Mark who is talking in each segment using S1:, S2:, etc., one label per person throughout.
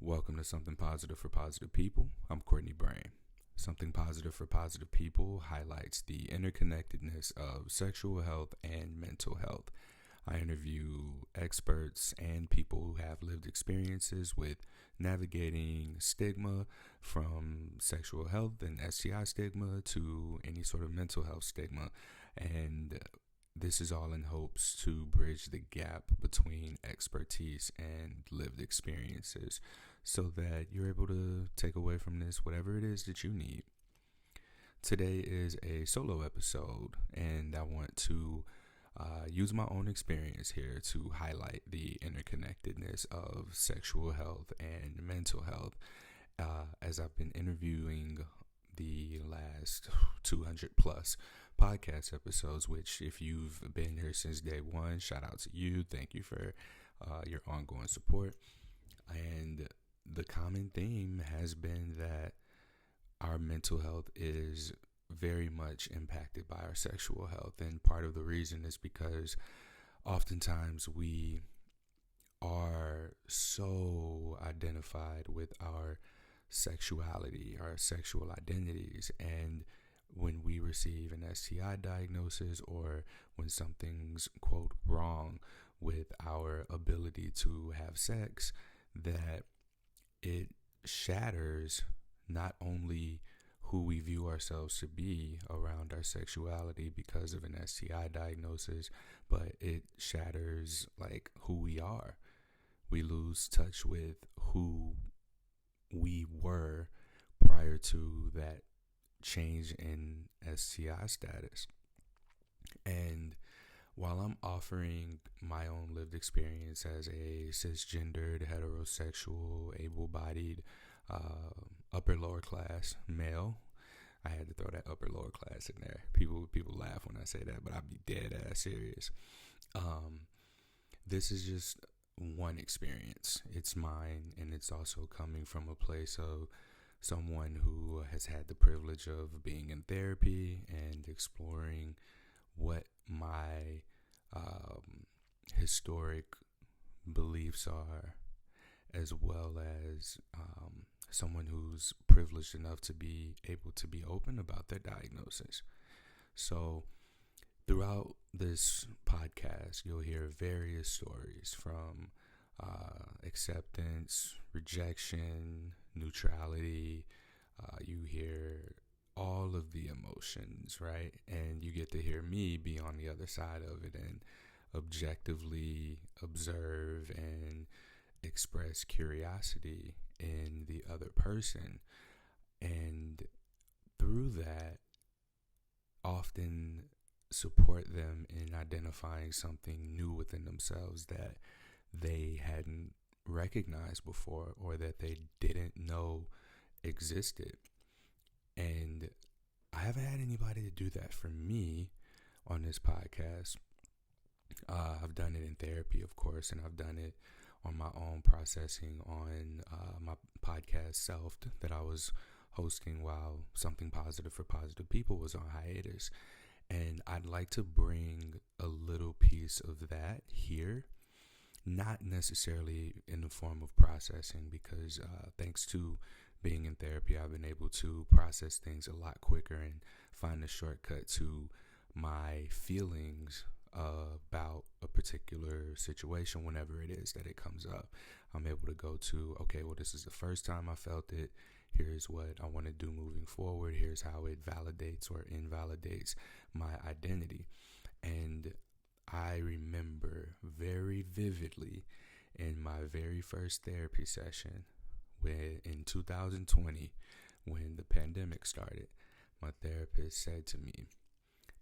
S1: Welcome to Something Positive for Positive People. I'm Courtney Brain. Something Positive for Positive People highlights the interconnectedness of sexual health and mental health. I interview experts and people who have lived experiences with navigating stigma, from sexual health and STI stigma to any sort of mental health stigma. And this is all in hopes to bridge the gap between expertise and lived experiences so that you're able to take away from this whatever it is that you need. Today is a solo episode, and I want to use my own experience here to highlight the interconnectedness of sexual health and mental health. As I've been interviewing the last 200 plus podcast episodes, which if you've been here since day one, shout out to you. Thank you for your ongoing support. And the common theme has been that our mental health is very much impacted by our sexual health. And part of the reason is because oftentimes we are so identified with our sexuality, our sexual identities, and when we receive an STI diagnosis or when something's, quote, wrong with our ability to have sex, that it shatters not only who we view ourselves to be around our sexuality because of an STI diagnosis, but it shatters like who we are. We lose touch with who we were prior to that change in STI status. And while I'm offering my own lived experience as a cisgendered, heterosexual, able-bodied, upper lower class male, I had to throw that upper lower class in there. People laugh when I say that, but I'd be dead ass serious. This is just one experience. It's mine, and it's also coming from a place of someone who has had the privilege of being in therapy and exploring what my historic beliefs are, as well as someone who's privileged enough to be able to be open about their diagnosis. So throughout this podcast, you'll hear various stories from acceptance, rejection, neutrality. You hear all of the emotions, right? And you get to hear me be on the other side of it and objectively observe and express curiosity in the other person. And through that, often support them in identifying something new within themselves that they hadn't recognized before or that they didn't know existed. And I haven't had anybody to do that for me on this podcast. I've done it in therapy, of course, and I've done it on my own processing on my podcast Self that I was hosting while Something Positive for Positive People was on hiatus. And I'd like to bring a little piece of that here, not necessarily in the form of processing, because thanks to being in therapy, I've been able to process things a lot quicker and find a shortcut to my feelings about a particular situation whenever it is that it comes up. I'm able to go to, okay, well, this is the first time I felt it. Here's what I want to do moving forward. Here's how it validates or invalidates my identity. And I remember very vividly in my very first therapy session in 2020, when the pandemic started, my therapist said to me,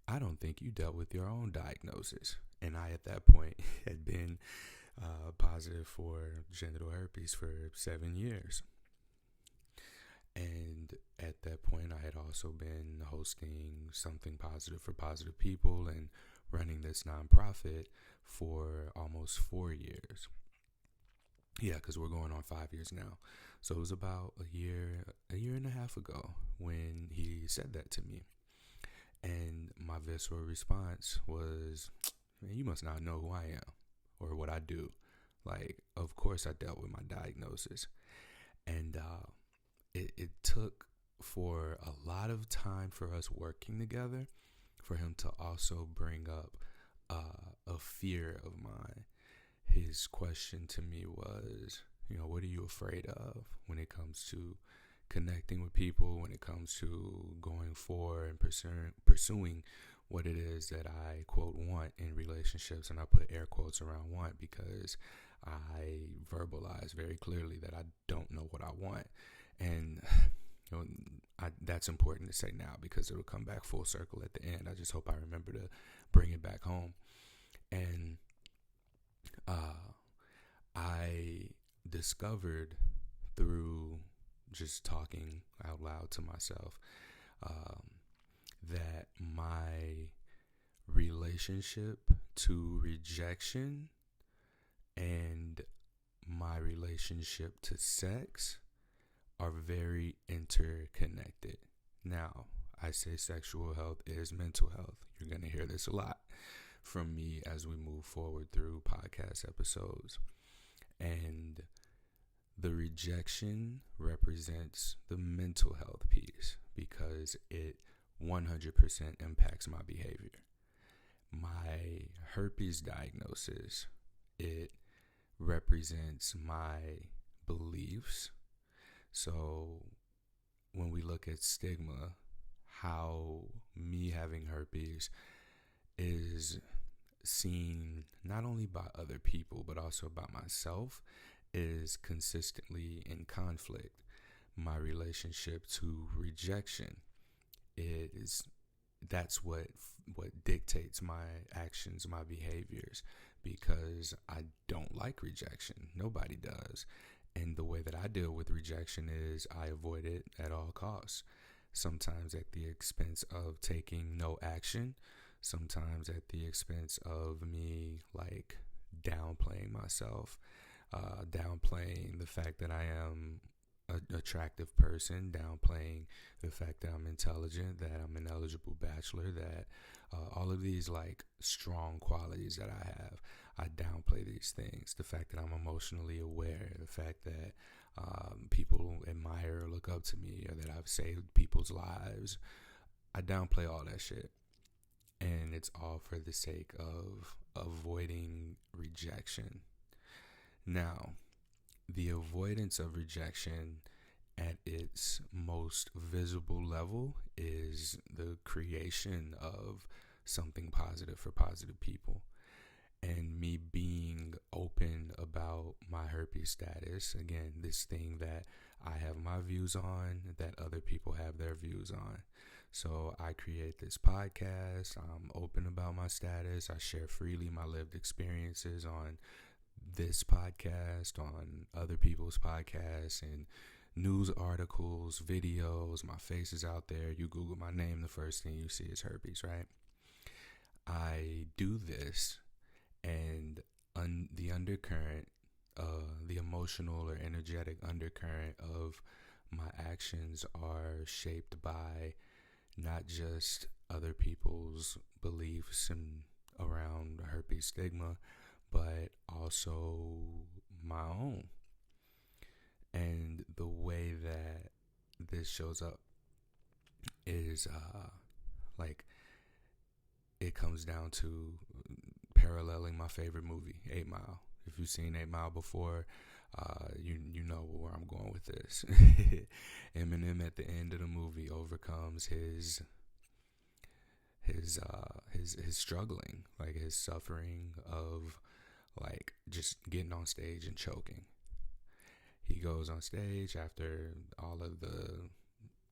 S1: "I don't think you dealt with your own diagnosis." And I, at that point, had been positive for genital herpes for 7 years. And at that point, I had also been hosting Something Positive for Positive People and running this nonprofit for almost 4 years. Yeah, because we're going on 5 years now. So it was about a year and a half ago when he said that to me. And my visceral response was, "Man, you must not know who I am or what I do." Like, of course I dealt with my diagnosis. And it took for a lot of time for us working together for him to also bring up a fear of mine. His question to me was, what are you afraid of when it comes to connecting with people, when it comes to going for and pursuing what it is that I, quote, want in relationships? And I put air quotes around want because I verbalize very clearly that I don't know what I want. And that's important to say now because it'll come back full circle at the end. I just hope I remember to bring it back home. And I discovered through just talking out loud to myself that my relationship to rejection and my relationship to sex are very interconnected. Now, I say sexual health is mental health. You're going to hear this a lot from me as we move forward through podcast episodes. And the rejection represents the mental health piece because it 100% impacts my behavior. My herpes diagnosis, it represents my beliefs. So when we look at stigma, how me having herpes is seen not only by other people but also by myself is consistently in conflict. My relationship to rejection that's what dictates my actions, my behaviors, because I don't like rejection. Nobody does. And the way that I deal with rejection is I avoid it at all costs. Sometimes at the expense of taking no action, sometimes at the expense of me like downplaying myself, downplaying the fact that I am an attractive person, downplaying the fact that I'm intelligent, that I'm an eligible bachelor, that all of these like strong qualities that I have, I downplay these things. The fact that I'm emotionally aware, the fact that people admire or look up to me, or that I've saved people's lives, I downplay all that shit. And it's all for the sake of avoiding rejection. Now, the avoidance of rejection at its most visible level is the creation of something positive for positive people. And me being open about my herpes status, again, this thing that I have my views on, that other people have their views on. So I create this podcast, I'm open about my status, I share freely my lived experiences on this podcast, on other people's podcasts, and news articles, videos. My face is out there. You Google my name, the first thing you see is herpes, right? I do this, and the undercurrent, the emotional or energetic undercurrent of my actions are shaped by not just other people's beliefs and around herpes stigma, but also my own. And the way that this shows up is like it comes down to paralleling my favorite movie, 8 Mile. If you've seen 8 Mile before, you know where I'm going with this. Eminem at the end of the movie overcomes his struggling, like his suffering of like just getting on stage and choking. He goes on stage after all of the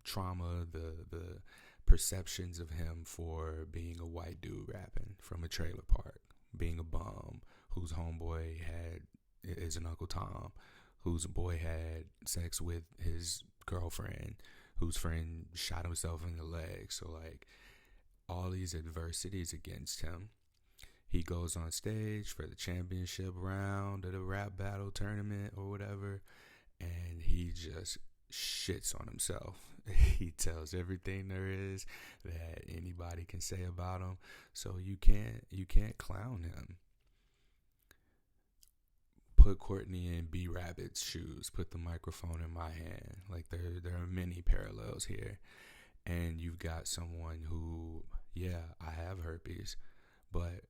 S1: trauma, the perceptions of him for being a white dude rapping from a trailer park, being a bum, whose homeboy is an Uncle Tom, whose boy had sex with his girlfriend, whose friend shot himself in the leg. So like all these adversities against him. He goes on stage for the championship round of the rap battle tournament or whatever, and he just shits on himself. He tells everything there is that anybody can say about him. So you can't clown him. put Courtney in B Rabbit's shoes, put the microphone in my hand. Like there are many parallels here. And you've got someone who, yeah, I have herpes, but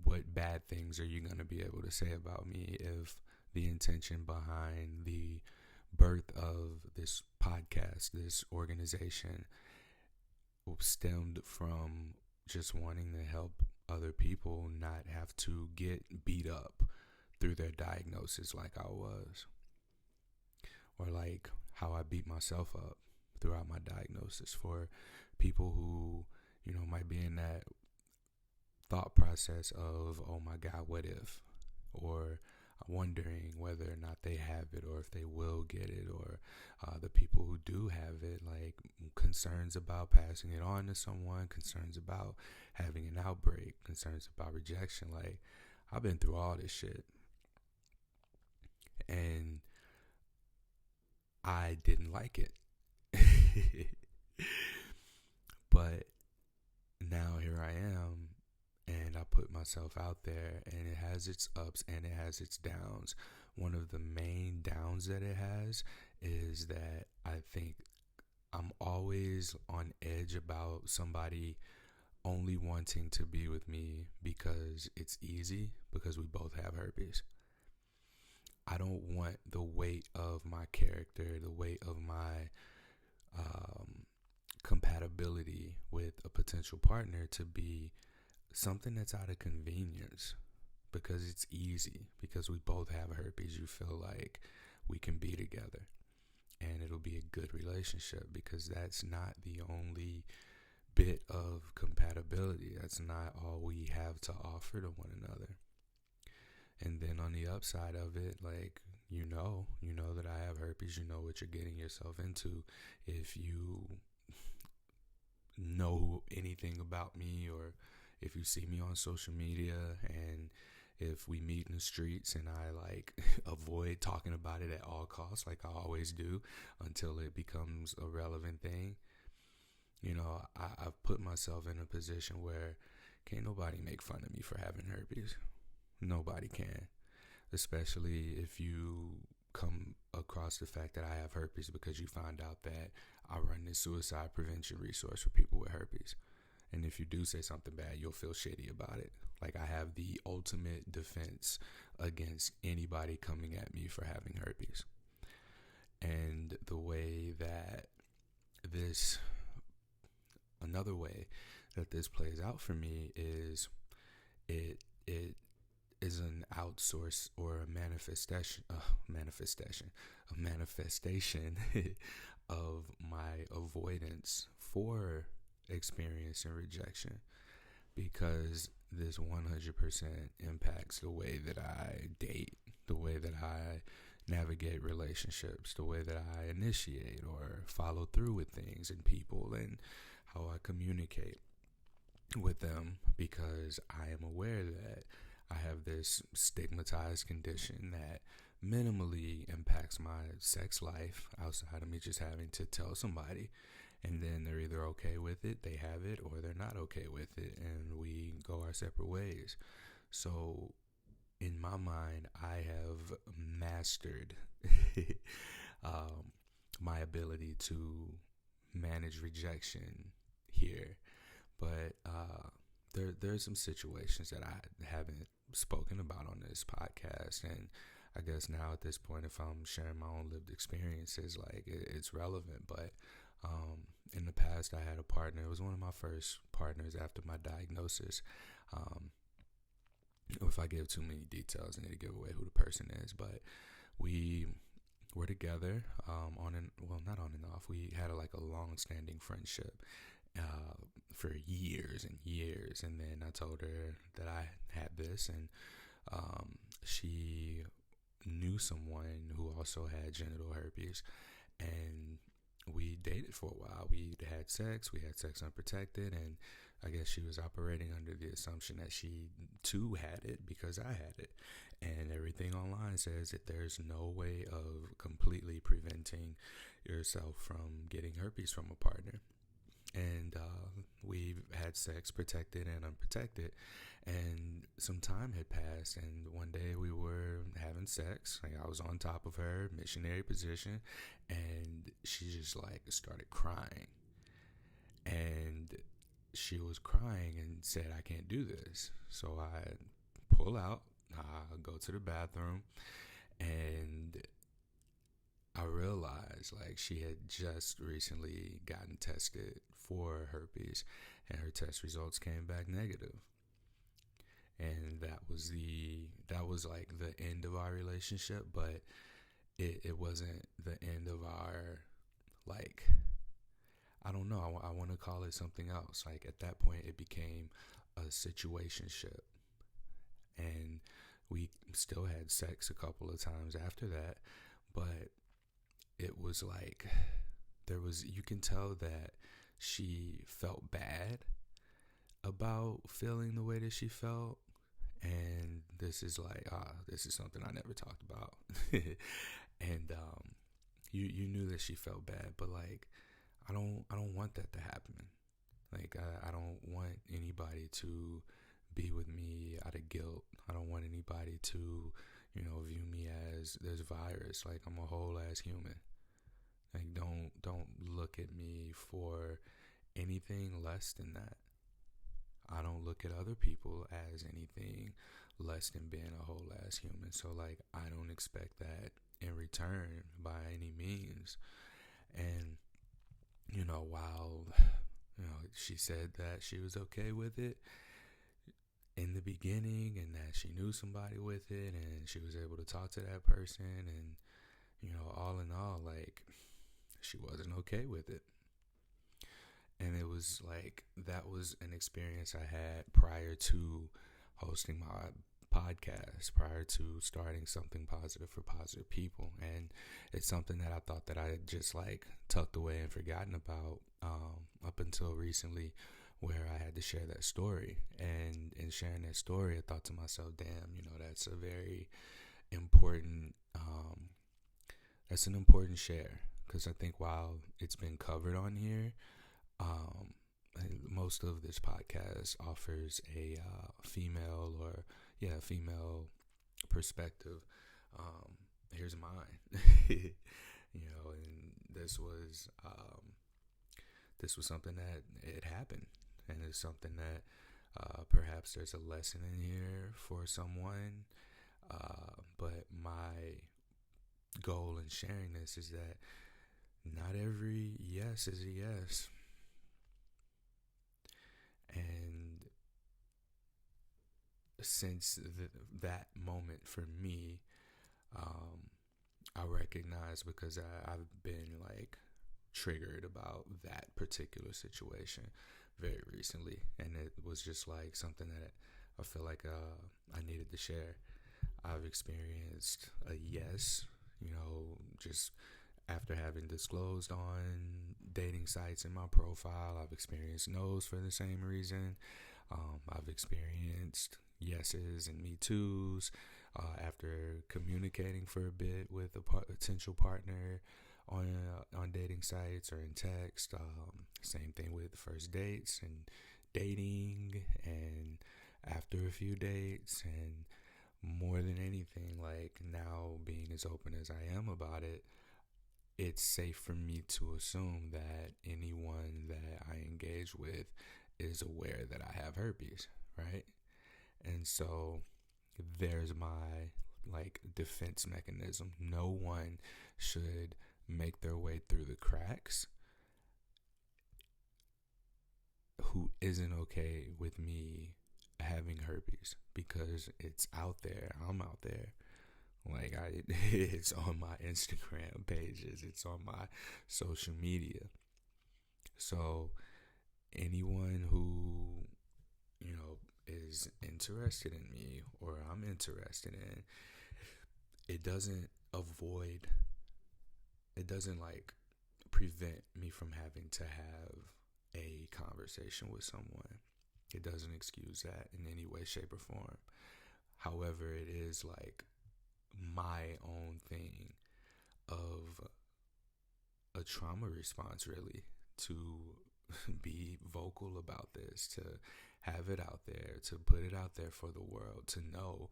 S1: what bad things are you going to be able to say about me if the intention behind the birth of this podcast, this organization, stemmed from just wanting to help other people not have to get beat up through their diagnosis like I was, or like how I beat myself up throughout my diagnosis, for people who, might be in that thought process of, oh my God, what if? Or wondering whether or not they have it, or if they will get it, or the people who do have it, like concerns about passing it on to someone, concerns about having an outbreak, concerns about rejection. Like, I've been through all this shit, and I didn't like it. But now here I am, and I put myself out there, and it has its ups and it has its downs. One of the main downs that it has is that I think I'm always on edge about somebody only wanting to be with me because it's easy, because we both have herpes. I don't want the weight of my character, the weight of my compatibility with a potential partner to be something that's out of convenience because it's easy, because we both have herpes. You feel like we can be together and it'll be a good relationship, because that's not the only bit of compatibility. That's not all we have to offer to one another. And then on the upside of it, like, you know that I have herpes. You know what you're getting yourself into if you know anything about me, or if you see me on social media, and if we meet in the streets and I like avoid talking about it at all costs, like I always do, until it becomes a relevant thing. I've put myself in a position where can't nobody make fun of me for having herpes. Nobody can, especially if you come across the fact that I have herpes because you find out that I run this suicide prevention resource for people with herpes. And if you do say something bad, you'll feel shitty about it. Like, I have the ultimate defense against anybody coming at me for having herpes. And another way that this plays out for me is it is an outsource or a manifestation of my avoidance for experiencing rejection, because this 100% impacts the way that I date, the way that I navigate relationships, the way that I initiate or follow through with things and people, and how I communicate with them, because I am aware that I have this stigmatized condition that minimally impacts my sex life outside of me just having to tell somebody, and then they're either okay with it, they have it, or they're not okay with it, and we go our separate ways. So in my mind, I have mastered my ability to manage rejection here. But there's some situations that I haven't spoken about on this podcast, and I guess now at this point, if I'm sharing my own lived experiences, like it's relevant. But in the past, I had a partner. It was one of my first partners after my diagnosis. If I give too many details, I need to give away who the person is. But we were together not on and off. We had a long-standing friendship for years and years. And then I told her that I had this, and she knew someone who also had genital herpes, and we dated for a while. We had sex unprotected, and I guess she was operating under the assumption that she too had it because I had it. And everything online says that there's no way of completely preventing yourself from getting herpes from a partner. and we had sex, protected and unprotected. And some time had passed, and one day we were having sex. Like, I was on top of her, missionary position, and she just like started crying. And she was crying and said, "I can't do this." So I pull out, I go to the bathroom, and I realized like she had just recently gotten tested for herpes, and her test results came back negative. And that was like the end of our relationship, but it wasn't the end of our, like, I don't know, I want to call it something else. Like, at that point it became a situationship, and we still had sex a couple of times after that, but it was like you can tell that she felt bad about feeling the way that she felt. And this is like, this is something I never talked about. And you knew that she felt bad, but like, I don't want that to happen. Like, I don't want anybody to be with me out of guilt. I don't want anybody to, view me as this virus. Like, I'm a whole ass human. Like, don't look at me for anything less than that. I don't look at other people as anything less than being a whole ass human. So like, I don't expect that in return by any means. And while she said that she was okay with it in the beginning, and that she knew somebody with it, and she was able to talk to that person, and all in all, like, she wasn't okay with it. And it was like, that was an experience I had prior to hosting my podcast, prior to starting something positive for positive people. And it's something that I thought that I had just like tucked away and forgotten about, up until recently, where I had to share that story. And in sharing that story, I thought to myself, damn, that's a very important, that's an important share. Because I think while it's been covered on here, um, most of this podcast offers a female female perspective. Here's mine. And this was something that it happened, and it's something that perhaps there's a lesson in here for someone. But my goal in sharing this is that not every yes is a yes. And since that moment for me, I recognize, because I've been like triggered about that particular situation very recently, and it was just like something that I feel like I needed to share. I've experienced a yes, just after having disclosed on dating sites in my profile. I've experienced no's for the same reason. I've experienced yeses and me too's after communicating for a bit with a potential partner on dating sites or in text. Same thing with first dates and dating, and after a few dates, and more than anything, like, now being as open as I am about it, it's safe for me to assume that anyone that I engage with is aware that I have herpes, right? And so there's my like defense mechanism. No one should make their way through the cracks who isn't okay with me having herpes, because it's out there. I'm out there. Like, it's on my Instagram pages, it's on my social media. So anyone who, is interested in me, or I'm interested in, it doesn't like prevent me from having to have a conversation with someone. It doesn't excuse that in any way, shape, or form. However, it is like my own thing of a trauma response, really, to be vocal about this, to have it out there, to put it out there for the world to know,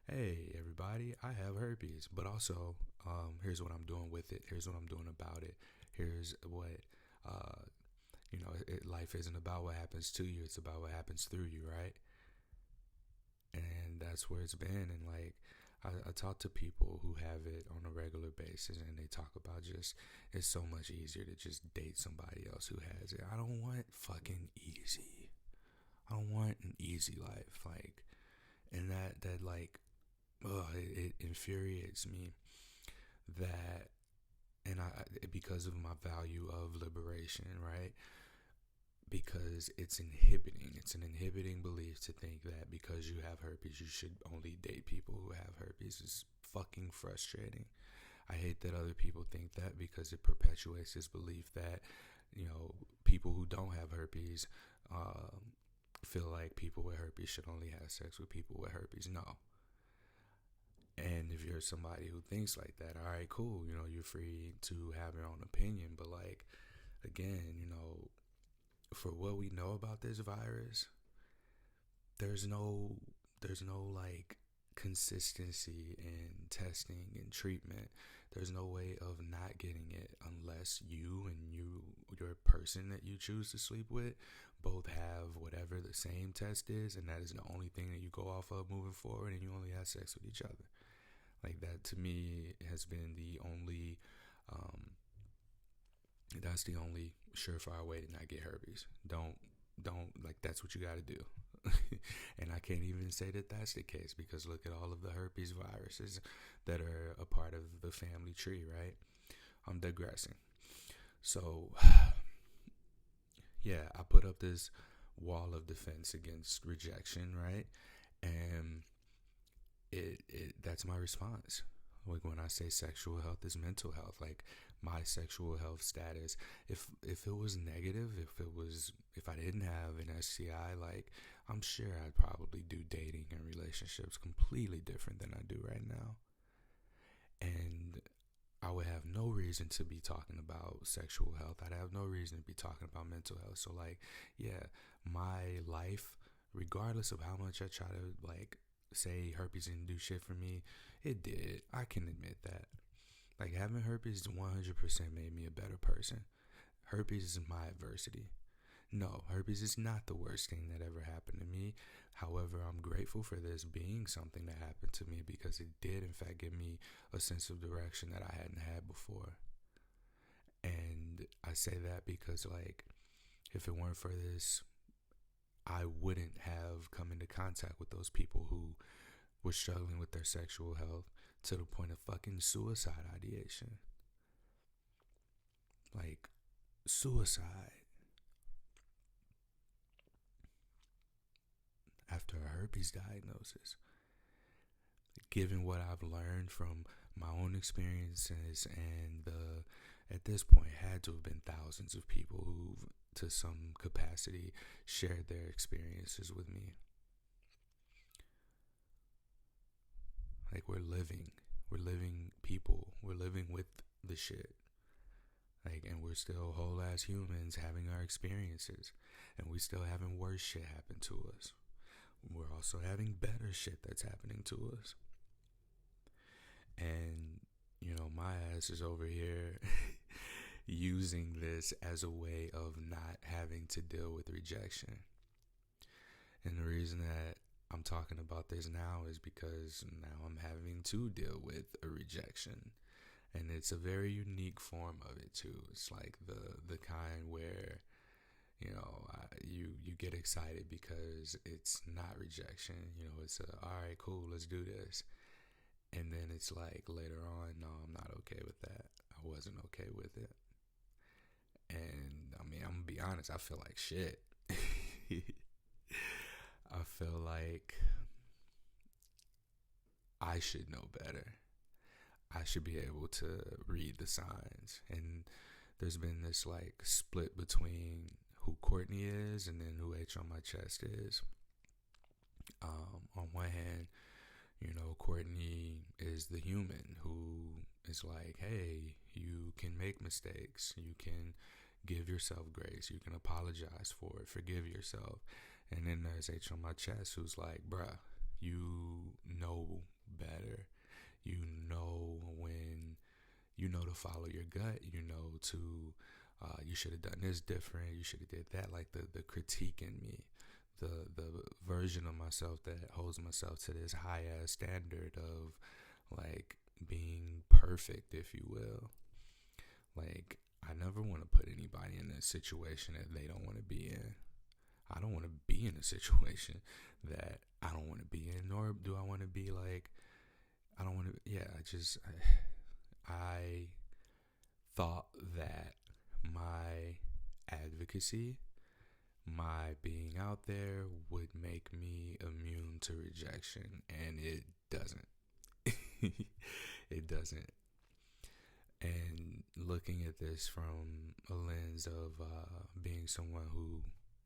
S1: hey, everybody, I have herpes, but also, here's what I'm doing with it. Here's what I'm doing about it. Here's what, life isn't about what happens to you. It's about what happens through you, right? And that's where it's been. And like, I talk to people who have it on a regular basis, and they talk about just, it's so much easier to just date somebody else who has it. I don't want fucking easy. I don't want an easy life. Like, and that like, it infuriates me that, and because of my value of liberation, right? Because it's inhibiting. It's an inhibiting belief to think that because you have herpes, you should only date people who have herpes. It's fucking frustrating. I hate that other people think that, because it perpetuates this belief that, people who don't have herpes feel like people with herpes should only have sex with people with herpes. No. And if you're somebody who thinks like that, all right, cool. You're free to have your own opinion. But like, again, for what we know about this virus, there's no like consistency in testing and treatment. There's no way of not getting it unless you and your person that you choose to sleep with both have whatever the same test is, and that is the only thing that you go off of moving forward, and you only have sex with each other. Like, that to me has been the only that's the only surefire way to not get herpes. Don't like, that's what you got to do. And I can't even say that that's the case, because look at all of the herpes viruses that are a part of the family tree, right? I'm digressing. So yeah, I put up this wall of defense against rejection, right? And it that's my response. Like, when I say sexual health is mental health, like, my sexual health status, if it was negative, if I didn't have an STI, like, I'm sure I'd probably do dating and relationships completely different than I do right now. And I would have no reason to be talking about sexual health. I'd have no reason to be talking about mental health. So like, yeah, my life, regardless of how much I try to like say herpes didn't do shit for me, it did. I can admit that. Like, having herpes 100% made me a better person. Herpes is my adversity. No, herpes is not the worst thing that ever happened to me. However, I'm grateful for this being something that happened to me, because it did, in fact, give me a sense of direction that I hadn't had before. And I say that because, like, if it weren't for this, I wouldn't have come into contact with those people who were struggling with their sexual health to the point of fucking suicide ideation. Like, suicide after a herpes diagnosis. Given what I've learned from my own experiences, and at this point had to have been thousands of people who've, to some capacity, shared their experiences with me. Like, we're living people, we're living with the shit. Like, and we're still whole ass humans having our experiences, and we still having worse shit happen to us. We're also having better shit that's happening to us. And, my ass is over here using this as a way of not having to deal with rejection. And the reason that I'm talking about this now is because now I'm having to deal with a rejection. And it's a very unique form of it too. It's like the kind where, you get excited because it's not rejection. It's all right, cool, let's do this. And then it's like later on, no, I'm not okay with that. I wasn't okay with it. And I mean, I'm gonna be honest, I feel like shit. I feel like I should know better. I should be able to read the signs. And there's been this like split between who Courtney is and then who H on my chest is. On one hand, Courtney is the human who is like, hey, you can make mistakes. You can Give yourself grace. You can apologize for it. Forgive yourself. And then there's H on my chest who's like, bruh, you know better. You know when, you know to follow your gut. You know to, you should have done this different. You should have did that. Like the critique in me, the version of myself that holds myself to this high ass standard of like being perfect, if you will. Like, I never want to put anybody in a situation that they don't want to be in. I don't want to be in a situation that I don't want to be in, nor do I want to be like, I don't want to, I thought that my advocacy, my being out there would make me immune to rejection, and it doesn't. It doesn't. And looking at this from a lens of being someone who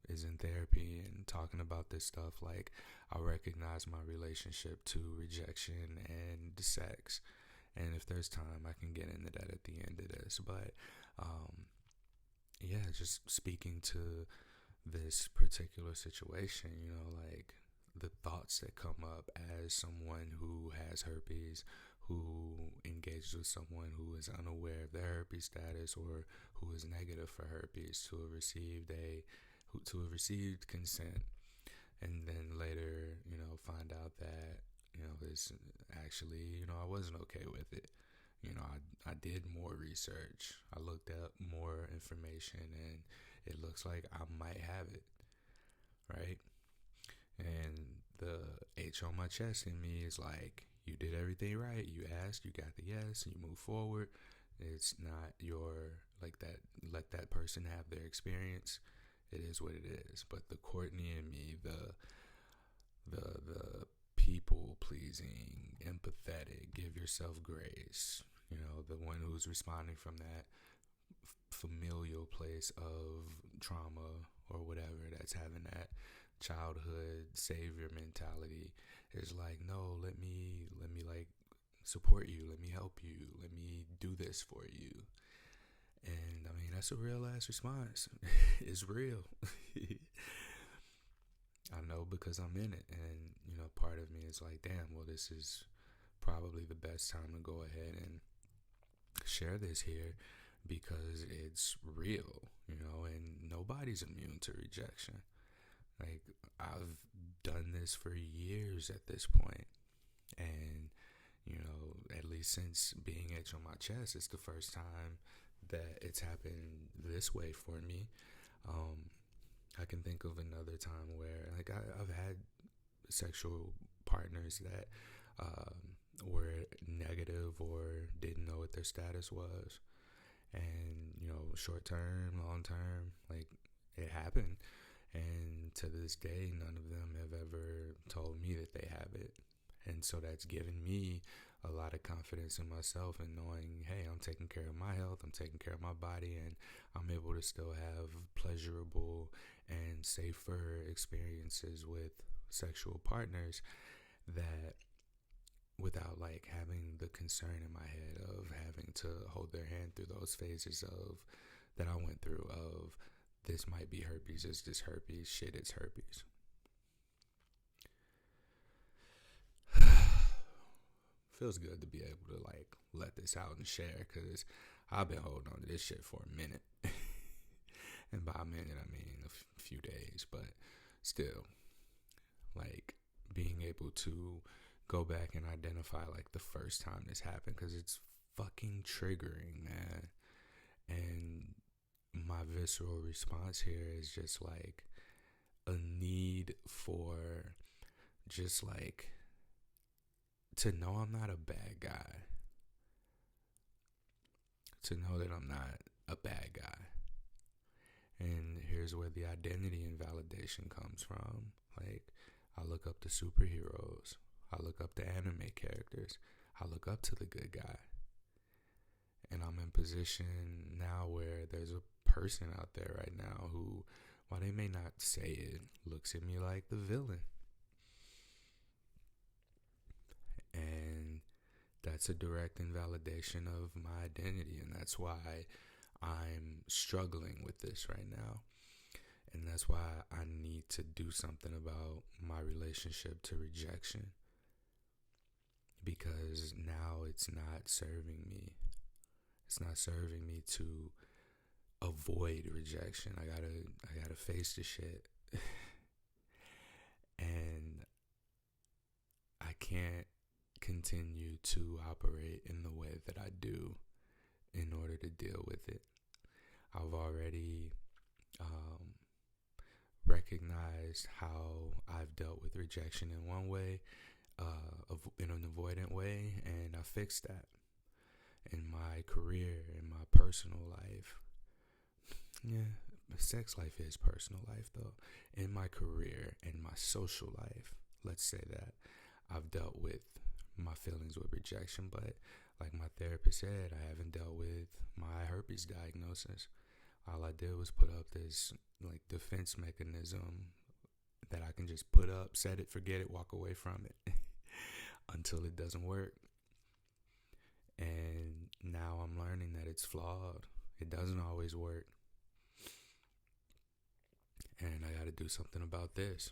S1: is in therapy and talking about this stuff, like, I recognize my relationship to rejection and sex. And if there's time, I can get into that at the end of this. But just speaking to this particular situation, like the thoughts that come up as someone who has herpes, who engages with someone who is unaware of their herpes status or who is negative for herpes, to have received consent, and then later, find out that, this actually, I wasn't okay with it. I did more research. I looked up more information, and it looks like I might have it, right? And the H on my chest in me is like, you did everything right. You asked, you got the yes, and you move forward. It's not your, like that, let that person have their experience. It is what it is. But the Courtney in me, the people pleasing, empathetic, give yourself grace, the one who's responding from that familial place of trauma or whatever, that's having that childhood savior mentality, is like, no, let me like support you, let me help you, let me do this for you. And I mean, that's a real ass response. It's real. I know, because I'm in it, and part of me is like, damn, well, this is probably the best time to go ahead and share this here, because it's real, and nobody's immune to rejection. Like, I've done this for years at this point, and at least since being H on my chest, it's the first time that it's happened this way for me. I can think of another time where, like, I've had sexual partners that were negative or didn't know what their status was, and short term, long term, like, it happened. And to this day, none of them have ever told me that they have it. And so that's given me a lot of confidence in myself, and knowing, hey, I'm taking care of my health, I'm taking care of my body, and I'm able to still have pleasurable and safer experiences with sexual partners, that without like having the concern in my head of having to hold their hand through those phases of that I went through of, this might be herpes, is this herpes? Shit, it's herpes. Feels good to be able to like let this out and share, because I've been holding on to this shit for a minute. And by a minute, I mean a few days, but still, like, being able to go back and identify like the first time this happened, because it's fucking triggering, man. And my visceral response here is just like a need for just like to know I'm not a bad guy, to know that I'm not a bad guy. And here's where the identity invalidation comes from. Like, I look up to superheroes, I look up to anime characters, I look up to the good guy. And I'm in position now where there's a person out there right now who, while they may not say it, looks at me like the villain. And that's a direct invalidation of my identity. And that's why I'm struggling with this right now. And that's why I need to do something about my relationship to rejection. Because now it's not serving me. It's not serving me to avoid rejection. I gotta face the shit. And I can't continue to operate in the way that I do in order to deal with it. I've already recognized how I've dealt with rejection in one way, in an avoidant way, and I fixed that in my career, in my personal life. Yeah, sex life is personal life though. In my career and my social life, let's say that I've dealt with my feelings with rejection, but like my therapist said, I haven't dealt with my herpes diagnosis. All I did was put up this like defense mechanism that I can just put up, set it, forget it, walk away from it until it doesn't work. And now I'm learning that it's flawed. It doesn't always work. And I got to do something about this.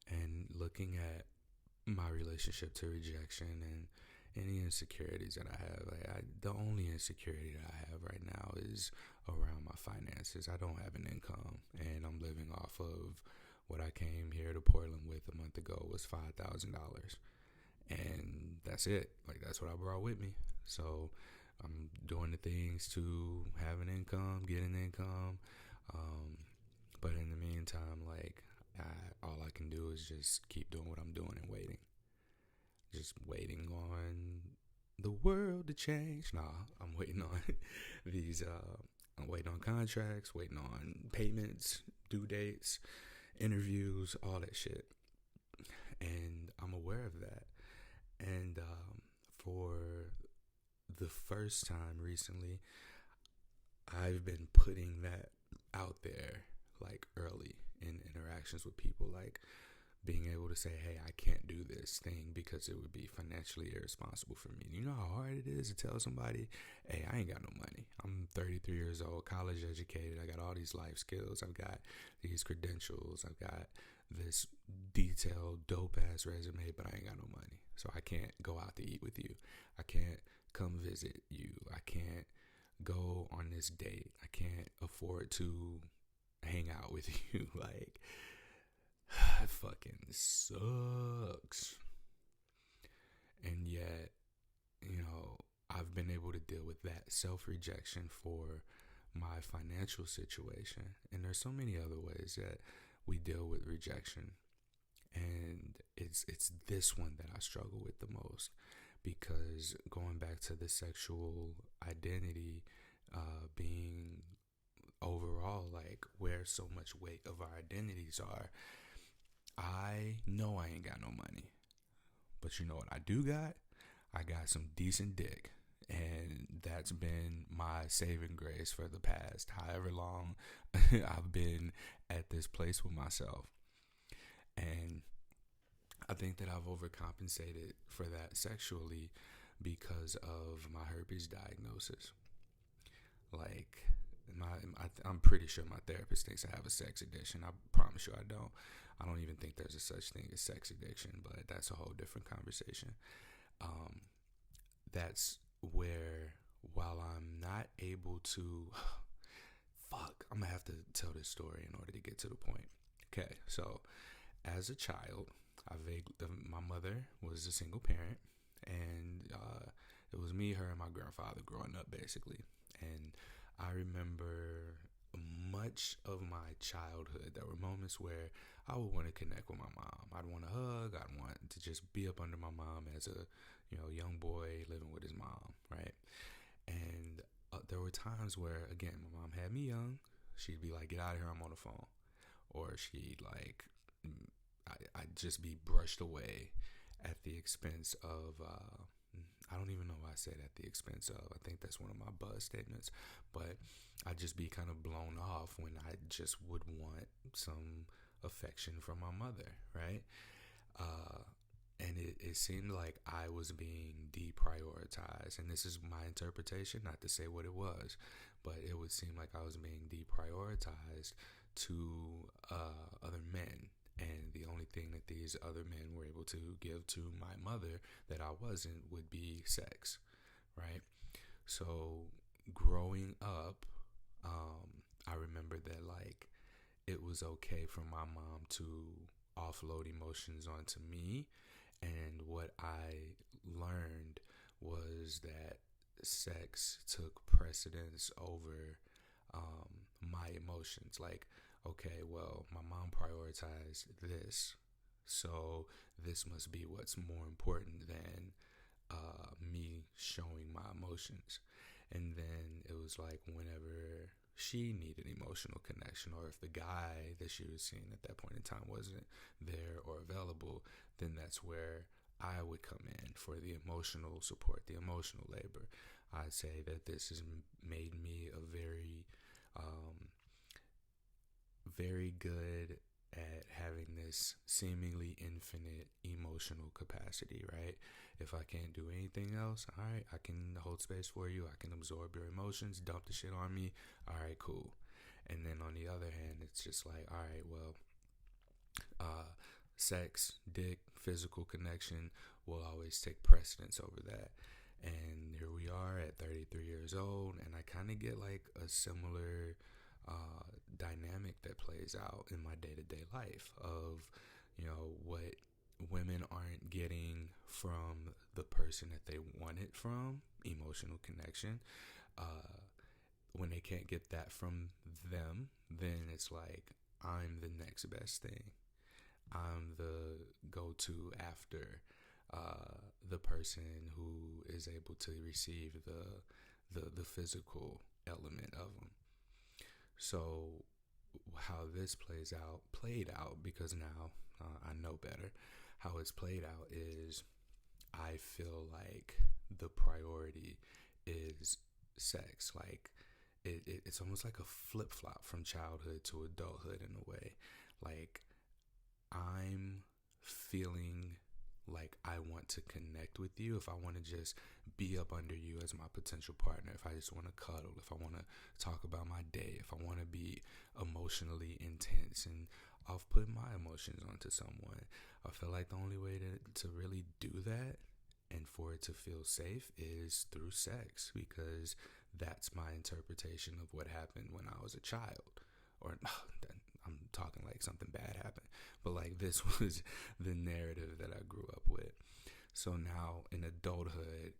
S1: And looking at my relationship to rejection and any insecurities that I have, the only insecurity that I have right now is around my finances. I don't have an income, and I'm living off of what I came here to Portland with a month ago was $5,000, and that's it. Like, that's what I brought with me. So I'm doing the things to have an income, get an income, but in the meantime, like, all I can do is just keep doing what I'm doing and waiting. Just waiting on the world to change. Nah, I'm waiting on I'm waiting on contracts, waiting on payments, due dates, interviews, all that shit. And I'm aware of that. And for the first time recently, I've been putting that out there, like, early in interactions with people, like being able to say, hey, I can't do this thing because it would be financially irresponsible for me. You know how hard it is to tell somebody, hey, I ain't got no money. I'm 33 years old, college educated. I got all these life skills. I've got these credentials. I've got this detailed, dope-ass resume, but I ain't got no money. So I can't go out to eat with you. I can't come visit you. I can't go on this date. I can't afford to hang out with you. Like, it fucking sucks. And yet, I've been able to deal with that self-rejection for my financial situation. And there's so many other ways that we deal with rejection. And it's this one that I struggle with the most, because going back to the sexual identity being overall, like, where so much weight of our identities are, I know I ain't got no money, but you know what I do got? I got some decent dick, and that's been my saving grace for the past however long I've been at this place with myself. And I think that I've overcompensated for that sexually because of my herpes diagnosis. Like, I'm pretty sure my therapist thinks I have a sex addiction. I promise you I don't. I don't even think there's a such thing as sex addiction, but that's a whole different conversation. That's where, while I'm not able to, I'm gonna have to tell this story in order to get to the point. Okay, so as a child, my mother was a single parent, and it was me, her, and my grandfather growing up, basically. And I remember much of my childhood, there were moments where I would want to connect with my mom. I'd want to hug. I'd want to just be up under my mom as a young boy living with his mom, right? And there were times where, again, my mom had me young. She'd be like, get out of here, I'm on the phone. Or she'd like, I'd just be brushed away at the expense of, I don't even know why I said at the expense of. I think that's one of my buzz statements. But I'd just be kind of blown off when I just would want some affection from my mother, right? And it seemed like I was being deprioritized. And this is my interpretation, not to say what it was, but it would seem like I was being deprioritized to other men. And the only thing that these other men were able to give to my mother that I wasn't would be sex, right? So growing up, I remember that like it was okay for my mom to offload emotions onto me. And what I learned was that sex took precedence over my emotions. Like, okay, well, my mom prioritized this, so this must be what's more important than me showing my emotions. And then it was like whenever she needed emotional connection, or if the guy that she was seeing at that point in time wasn't there or available, then that's where I would come in for the emotional support, the emotional labor. I'd say that this has made me a very good at having this seemingly infinite emotional capacity, right? If I can't do anything else, all right, I can hold space for you. I can absorb your emotions, dump the shit on me. All right, cool. And then on the other hand, it's just like, all right, well, sex, dick, physical connection will always take precedence over that. And here we are at 33 years old, and I kind of get like a similar dynamic that plays out in my day-to-day life of, what women aren't getting from the person that they want it from, emotional connection. When they can't get that from them, then it's like I'm the next best thing. I'm the go-to after the person who is able to receive the physical element of them. So how this played out, because now I know better. How it's played out is I feel like the priority is sex. Like it's almost like a flip flop from childhood to adulthood in a way. Like I'm feeling like I want to connect with you, if I want to just be up under you as my potential partner, if I just want to cuddle, if I want to talk about my day, if I want to be emotionally intense and I've put my emotions onto someone, I feel like the only way to really do that and for it to feel safe is through sex, because that's my interpretation of what happened when I was a child. Or I'm talking like something bad happened, but like this was the narrative that I grew up with. So now in adulthood,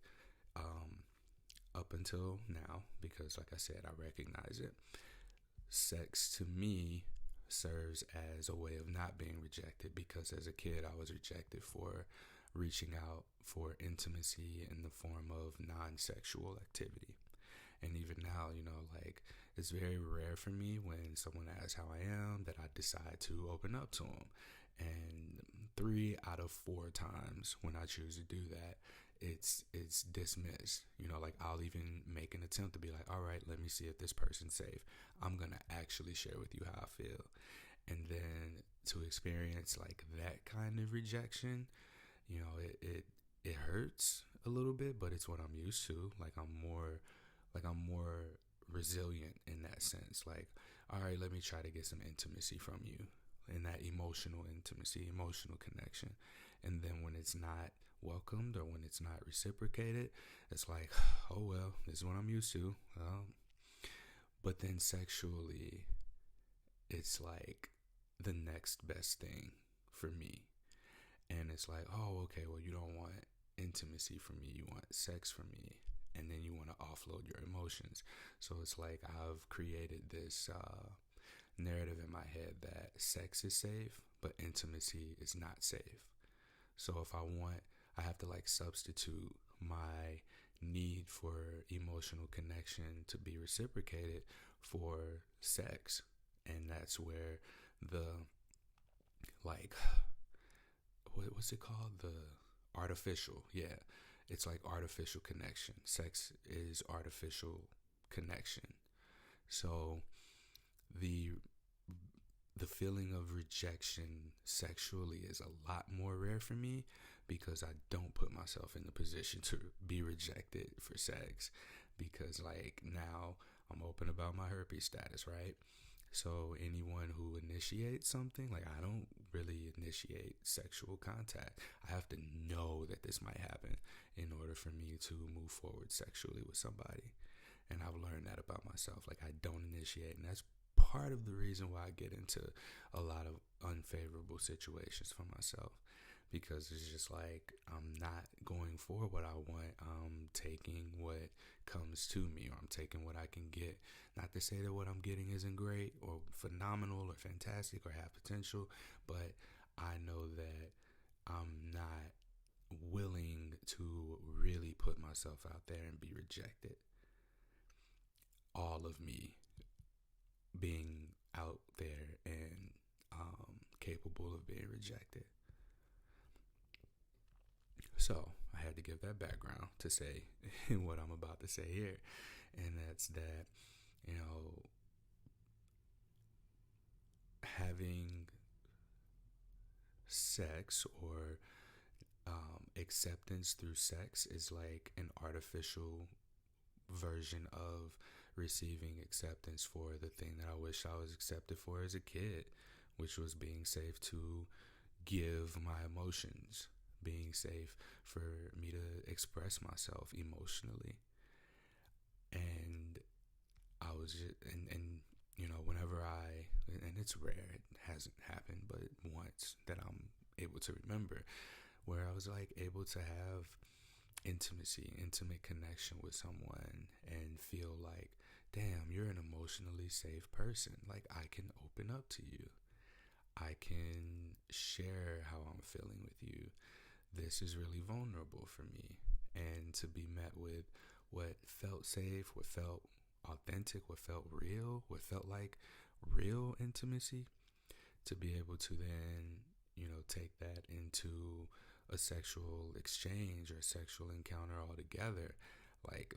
S1: up until now, because like I said, I recognize it, sex to me serves as a way of not being rejected, because as a kid I was rejected for reaching out for intimacy in the form of non-sexual activity. And even now, like it's very rare for me when someone asks how I am that I decide to open up to them. And 3 out of 4 times when I choose to do that, it's dismissed. Like I'll even make an attempt to be like, all right, let me see if this person's safe. I'm gonna actually share with you how I feel. And then to experience like that kind of rejection, it hurts a little bit, but it's what I'm used to. Like I'm more resilient in that sense. Like, all right, let me try to get some intimacy from you, and that emotional intimacy, emotional connection. And then when it's not welcomed or when it's not reciprocated, it's like, oh well, this is what I'm used to. But then sexually, it's like the next best thing for me. And it's like, oh, okay, well, you don't want intimacy from me, you want sex from me, and then you want to offload your emotions. So it's like I've created this narrative in my head that sex is safe, but intimacy is not safe. So if I have to like substitute my need for emotional connection to be reciprocated for sex. And that's where the, like, what's it called? The artificial. Yeah. It's like artificial connection. Sex is artificial connection. So the feeling of rejection sexually is a lot more rare for me, because I don't put myself in the position to be rejected for sex. Because like now I'm open about my herpes status, right? So anyone who initiates something, like I don't really initiate sexual contact. I have to know that this might happen in order for me to move forward sexually with somebody. And I've learned that about myself. Like I don't initiate, and that's part of the reason why I get into a lot of unfavorable situations for myself, because it's just like I'm not going for what I want. I'm taking what comes to me, or I'm taking what I can get. Not to say that what I'm getting isn't great or phenomenal or fantastic or have potential, but I know that I'm not willing to really put myself out there and be rejected. All of me being out there and capable of being rejected. So I had to give that background to say what I'm about to say here, and that's that, you know, having sex or acceptance through sex is like an artificial version of receiving acceptance for the thing that I wish I was accepted for as a kid, which was being safe to give my emotions, being safe for me to express myself emotionally. And I was just, and you know, whenever and it's rare, it hasn't happened, but once that I'm able to remember, where I was like able to have intimate connection with someone and feel like, damn, you're an emotionally safe person. Like I can open up to you. I can share how I'm feeling with you. This is really vulnerable for me. And to be met with what felt safe, what felt authentic, what felt real, what felt like real intimacy, to be able to then, you know, take that into a sexual exchange or a sexual encounter altogether, like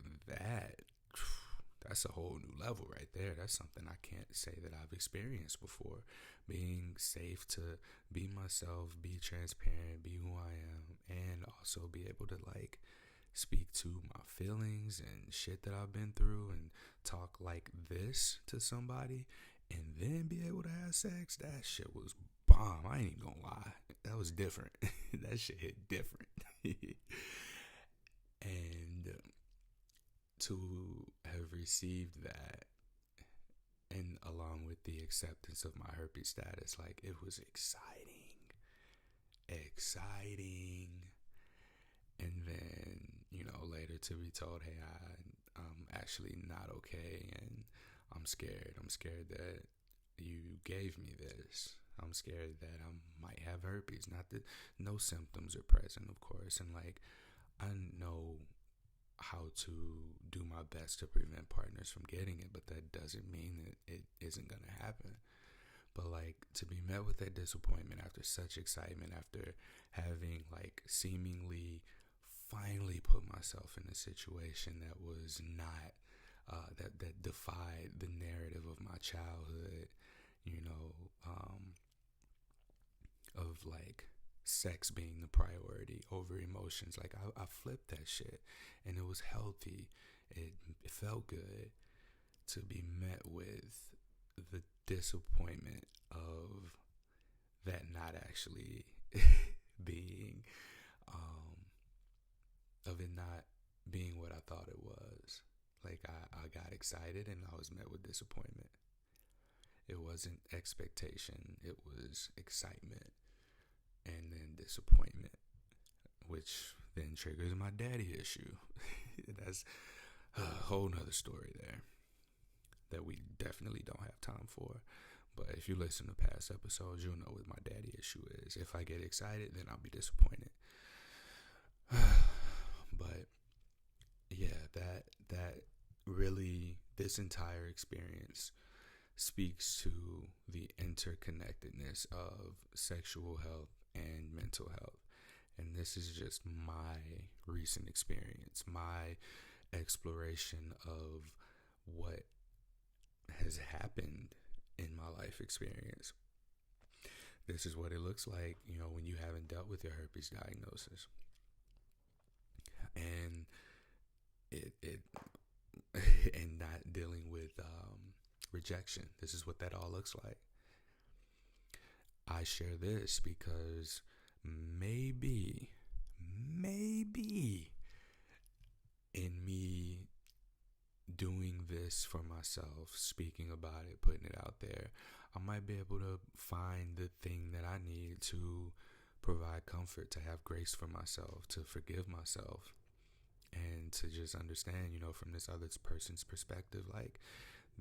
S1: that's a whole new level right there. That's something I can't say that I've experienced before. Being safe to be myself, be transparent, be who I am, and also be able to like speak to my feelings and shit that I've been through and talk like this to somebody and then be able to have sex. That shit was bomb. I ain't even gonna lie. That was different. That shit hit different. And to have received that, and along with the acceptance of my herpes status, like it was exciting. And then, you know, later to be told, hey, I'm actually not okay, and I'm scared that you gave me this. I'm scared that I might have herpes. Not that no symptoms are present, of course, and like I know how to do my best to prevent partners from getting it, but that doesn't mean that it isn't gonna happen. But like to be met with that disappointment after such excitement, after having like seemingly finally put myself in a situation that was not that defied the narrative of my childhood, you know, of like sex being the priority over emotions. Like I flipped that shit, and it was healthy. It felt good to be met with the disappointment of that not actually being, of it not being what I thought it was. Like I got excited and I was met with disappointment. It wasn't expectation, it was excitement and then disappointment, which then triggers my daddy issue. That's a whole nother story there that we definitely don't have time for. But if you listen to past episodes, you'll know what my daddy issue is. If I get excited, then I'll be disappointed. But yeah, that really, this entire experience speaks to the interconnectedness of sexual health and mental health. And this is just my recent experience, my exploration of what has happened in my life experience. this is what it looks like, when you haven't dealt with your herpes diagnosis. And it and not dealing with rejection. This is what that all looks like. I share this because maybe in me doing this for myself, speaking about it, putting it out there, I might be able to find the thing that I need to provide comfort, to have grace for myself, to forgive myself, and to just understand, from this other person's perspective, like,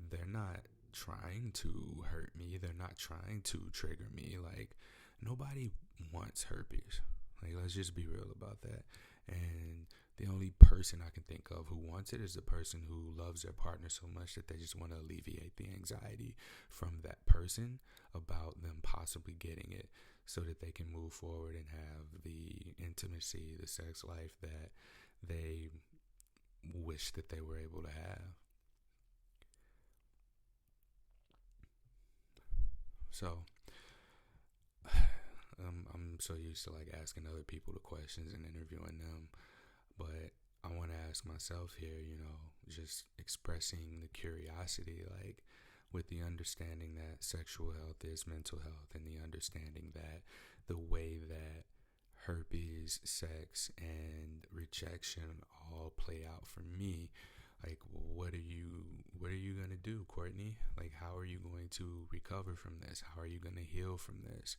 S1: they're not trying to hurt me. They're not trying to trigger me. Like, nobody wants herpes. Like, let's just be real about that. And the only person I can think of who wants it is the person who loves their partner so much that they just want to alleviate the anxiety from that person about them possibly getting it, so that they can move forward and have the intimacy, the sex life that they wish that they were able to have. So I'm so used to like asking other people the questions and interviewing them, but I want to ask myself here, just expressing the curiosity, like, with the understanding that sexual health is mental health, and the understanding that the way that herpes, sex, and rejection all play out for me, like, what are you going to do, Courtney? Like, how are you going to recover from this? How are you going to heal from this?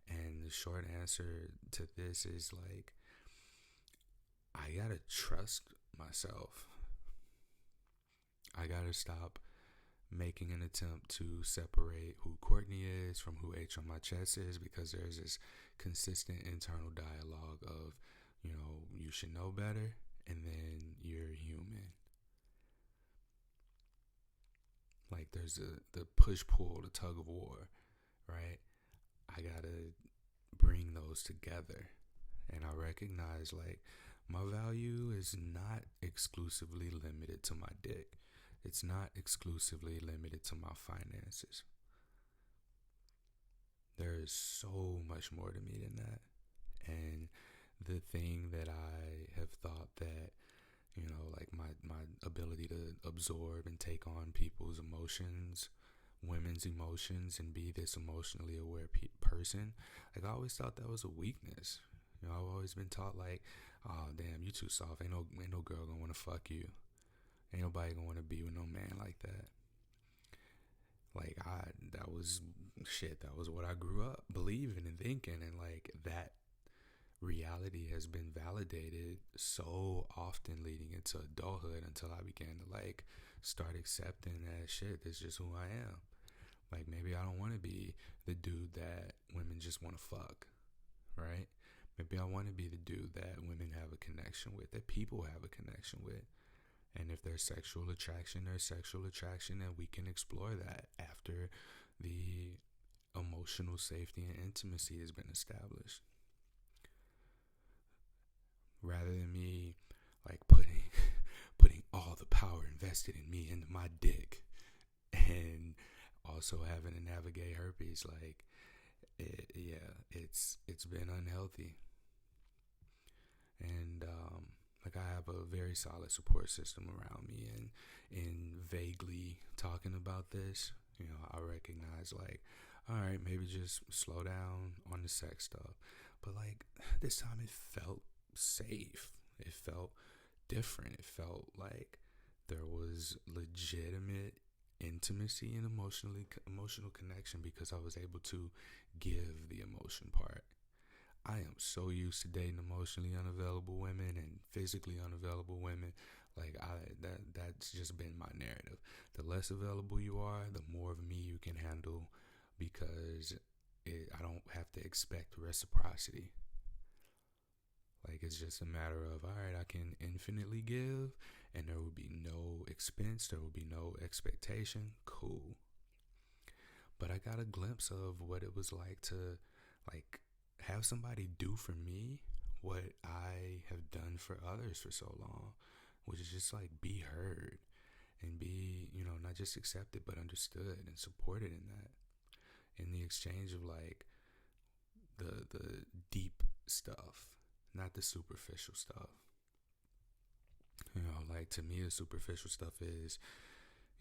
S1: And the short answer to this is, like, I got to trust myself. I got to stop making an attempt to separate who Courtney is from who H on my chest is, because there's this consistent internal dialogue of, you should know better, and then you're human. Like, there's the push-pull, the tug-of-war, right? I gotta bring those together. And I recognize, like, my value is not exclusively limited to my dick. It's not exclusively limited to my finances. There is so much more to me than that. And the thing that I have thought that, like, my ability to absorb and take on people's emotions, women's emotions, and be this emotionally aware person, like, I always thought that was a weakness. I've always been taught, like, oh, damn, you too soft. Ain't no girl gonna want to fuck you. Ain't nobody gonna want to be with no man like that. Like, that was what I grew up believing and thinking. And, like, that reality has been validated so often leading into adulthood, until I began to, like, start accepting that shit, that's just who I am. Like, maybe I don't want to be the dude that women just want to fuck, right? Maybe I want to be the dude that women have a connection with, that people have a connection with. And if there's sexual attraction, there's sexual attraction, and we can explore that after the emotional safety and intimacy has been established. Rather than me, like, putting all the power invested in me into my dick, and also having to navigate herpes, like, it's been unhealthy. And like, I have a very solid support system around me, and in vaguely talking about this, I recognize, like, all right, maybe just slow down on the sex stuff. But, like, this time it felt safe. It felt different. It felt like there was legitimate intimacy and emotional connection, because I was able to give the emotion part. I am so used to dating emotionally unavailable women and physically unavailable women. Like, that's just been my narrative. The less available you are, the more of me you can handle, because I don't have to expect reciprocity. Like, it's just a matter of, all right, I can infinitely give, and there will be no expense, there will be no expectation. Cool. But I got a glimpse of what it was like to, like, have somebody do for me what I have done for others for so long, which is just, like, be heard and be, not just accepted, but understood and supported in that. In the exchange of, like, the deep stuff, not the superficial stuff. Like to me, the superficial stuff is,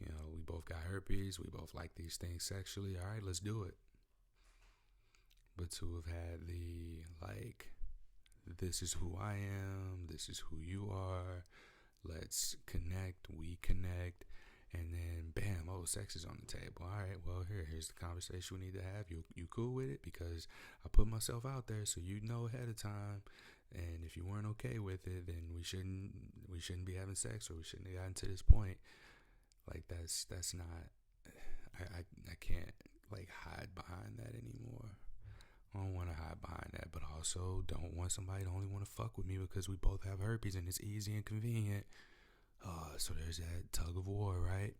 S1: we both got herpes, we both like these things sexually. All right, let's do it. But to have had the, like, this is who I am, this is who you are, let's connect, we connect, and then bam, sex is on the table. All right, well, here's the conversation we need to have. You cool with it? Because I put myself out there so you know ahead of time. And if you weren't okay with it, then we shouldn't be having sex, or we shouldn't have gotten to this point. Like that's not. I can't like hide behind that anymore. I don't want to hide behind that, but also don't want somebody to only want to fuck with me because we both have herpes and it's easy and convenient. So there's that tug of war, right?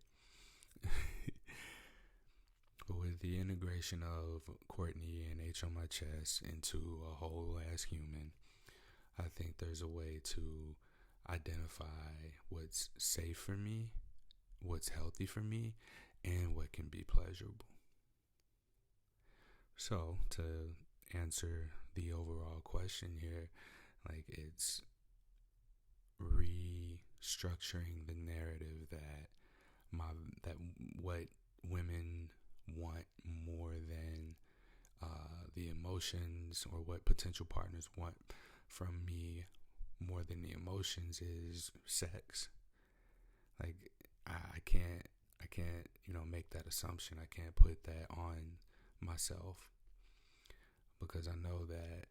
S1: But with the integration of Courtney and H on my chest into a whole ass human, I think there's a way to identify what's safe for me, what's healthy for me, and what can be pleasurable. So, to answer the overall question here, like, it's restructuring the narrative that what women want more than the emotions, or what potential partners want from me more than the emotions, is sex. Like, I can't make that assumption. I can't put that on myself, because I know that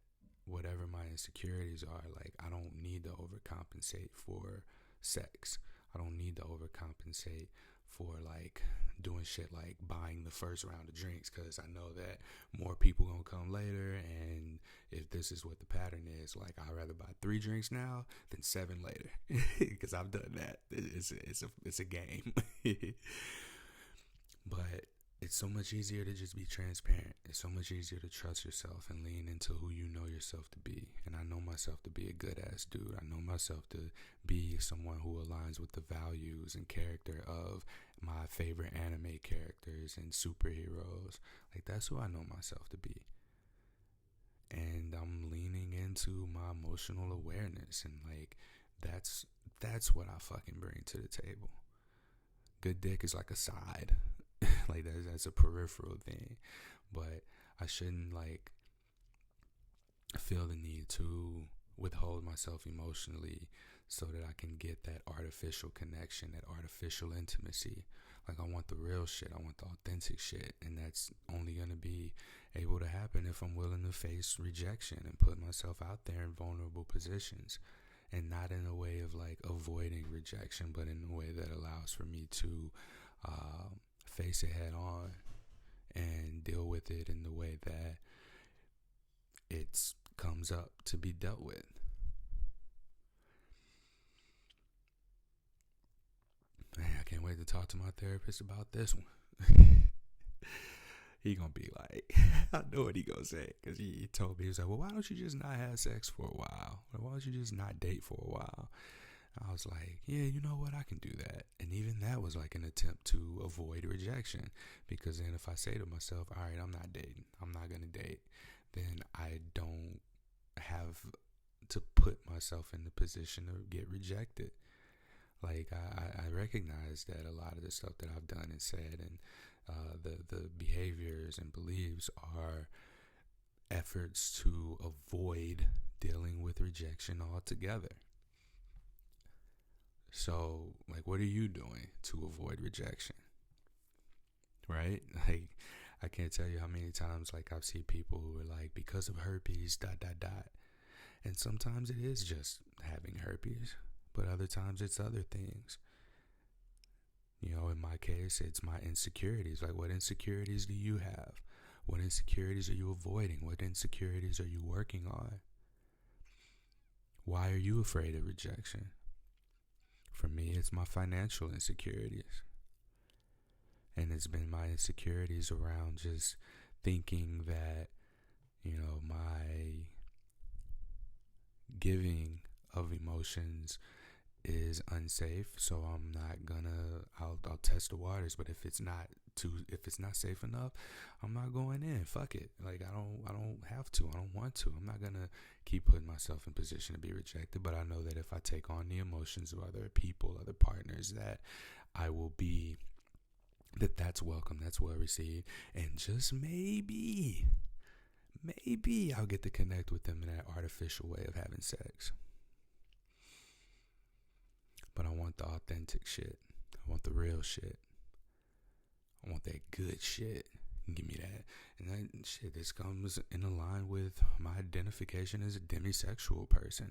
S1: whatever my insecurities are, like, I don't need to overcompensate for sex. I don't need to overcompensate for, like, doing shit like buying the first round of drinks, because I know that more people gonna come later, and if this is what the pattern is, like, I'd rather buy 3 drinks now than 7 later, because I've done that. It's a game. But it's so much easier to just be transparent. It's so much easier to trust yourself and lean into who you know yourself to be. And I know myself to be a good ass dude. I know myself to be someone who aligns with the values and character of my favorite anime characters and superheroes. Like, that's who I know myself to be. And I'm leaning into my emotional awareness, and like that's what I fucking bring to the table. Good dick is like a side. Like, that's a peripheral thing, but I shouldn't like feel the need to withhold myself emotionally so that I can get that artificial connection, that artificial intimacy. Like, I want the real shit. I want the authentic shit, and that's only going to be able to happen if I'm willing to face rejection and put myself out there in vulnerable positions, and not in a way of like avoiding rejection, but in a way that allows for me to face it head on and deal with it in the way that it comes up to be dealt with. Man, I can't wait to talk to my therapist about this one. He gonna be like, I know what he gonna say, because he told me, he was like, well, why don't you just not have sex for a while? Or why don't you just not date for a while? I was like, yeah, you know what? I can do that. And even that was like an attempt to avoid rejection, because then if I say to myself, all right, I'm not dating, I'm not going to date, then I don't have to put myself in the position to get rejected. Like, I recognize that a lot of the stuff that I've done and said, and the behaviors and beliefs are efforts to avoid dealing with rejection altogether. So, like, what are you doing to avoid rejection? Right? Like, I can't tell you how many times, like, I've seen people who are like, because of herpes, ... And sometimes it is just having herpes, but other times it's other things. In my case, it's my insecurities. Like, what insecurities do you have? What insecurities are you avoiding? What insecurities are you working on? Why are you afraid of rejection? For me, it's my financial insecurities. And it's been my insecurities around just thinking that, my giving of emotions is unsafe, so I'm not gonna. I'll test the waters, but if it's not safe enough, I'm not going in. Fuck it. Like I don't have to. I don't want to. I'm not gonna keep putting myself in position to be rejected. But I know that if I take on the emotions of other people, other partners, that I will be. That's welcome. That's well received, and just maybe I'll get to connect with them in that artificial way of having sex. But I want the authentic shit. I want the real shit. I want that good shit. Give me that. And that shit, this comes in line with my identification as a demisexual person.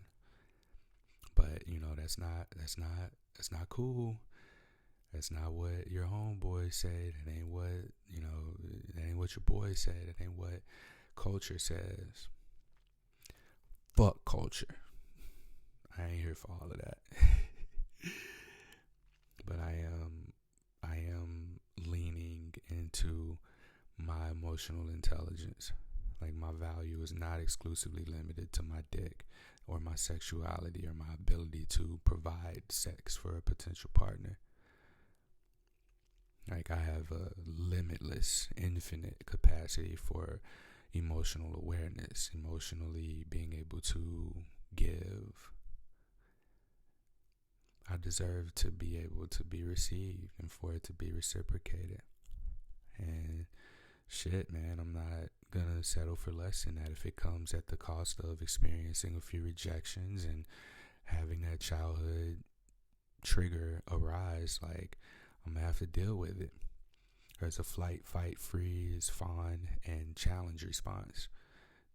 S1: But, that's not cool. That's not what your homeboy said. It ain't what, that ain't what your boy said. It ain't what culture says. Fuck culture. I ain't here for all of that. But I am leaning into my emotional intelligence. Like, my value is not exclusively limited to my dick or my sexuality or my ability to provide sex for a potential partner. Like, I have a limitless, infinite capacity for emotional awareness, emotionally being able to give. I deserve to be able to be received and for it to be reciprocated. And shit, man, I'm not gonna settle for less than that if it comes at the cost of experiencing a few rejections and having that childhood trigger arise. Like, I'm gonna have to deal with it. There's a flight, fight, freeze, fawn, and challenge response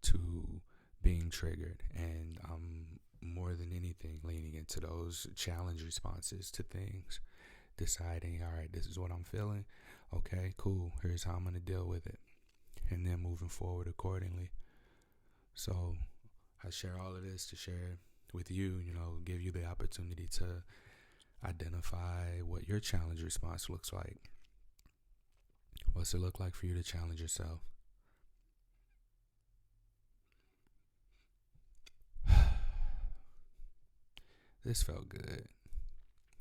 S1: to being triggered, and I'm more than anything leaning into those challenge responses to things, deciding, all right, this is what I'm feeling. Okay, cool. Here's how I'm going to deal with it. And then moving forward accordingly. So I share all of this to share with you, give you the opportunity to identify what your challenge response looks like. What's it look like for you to challenge yourself? This felt good.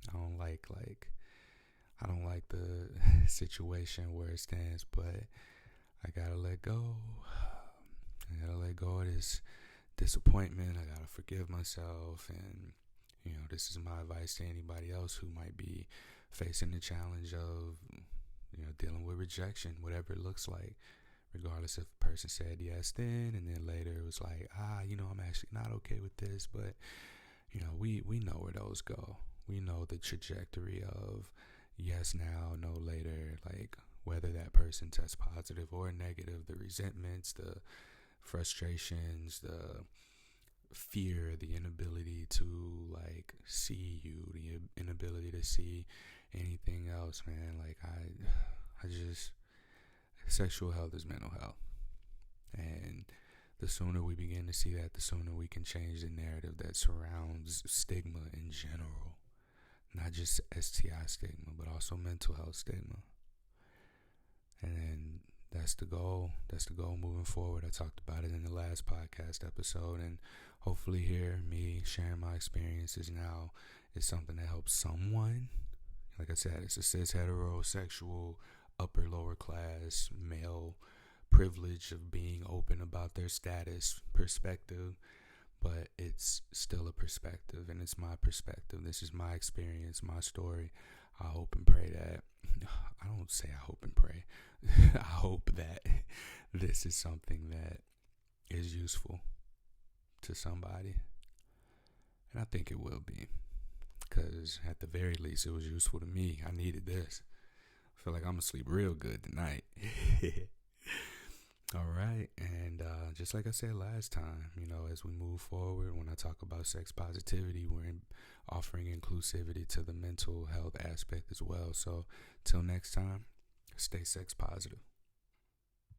S1: I don't like the situation where it stands, but I gotta let go. I gotta let go of this disappointment. I gotta forgive myself, and this is my advice to anybody else who might be facing the challenge of dealing with rejection, whatever it looks like, regardless if a person said yes then, and then later it was like, I'm actually not okay with this, but we know where those go. We know the trajectory of yes now, no later, like whether that person tests positive or negative, the resentments, the frustrations, the fear, the inability to like see you, the inability to see anything else, man. Like I just, sexual health is mental health. And the sooner we begin to see that, the sooner we can change the narrative that surrounds stigma in general. Not just STI stigma, but also mental health stigma. And that's the goal. That's the goal moving forward. I talked about it in the last podcast episode, and hopefully here, me sharing my experiences now is something that helps someone. Like I said, it's a cis heterosexual, upper lower class male privilege of being open about their status perspective, but it's still a perspective, and it's my perspective. This is my experience, my story. I hope and pray that, I don't say I hope and pray, I hope that this is something that is useful to somebody, and I think it will be, because at the very least it was useful to me. I needed this. I feel like I'm gonna sleep real good tonight. All right, and just like I said last time, as we move forward, when I talk about sex positivity, we're offering inclusivity to the mental health aspect as well. So till next time, stay sex positive.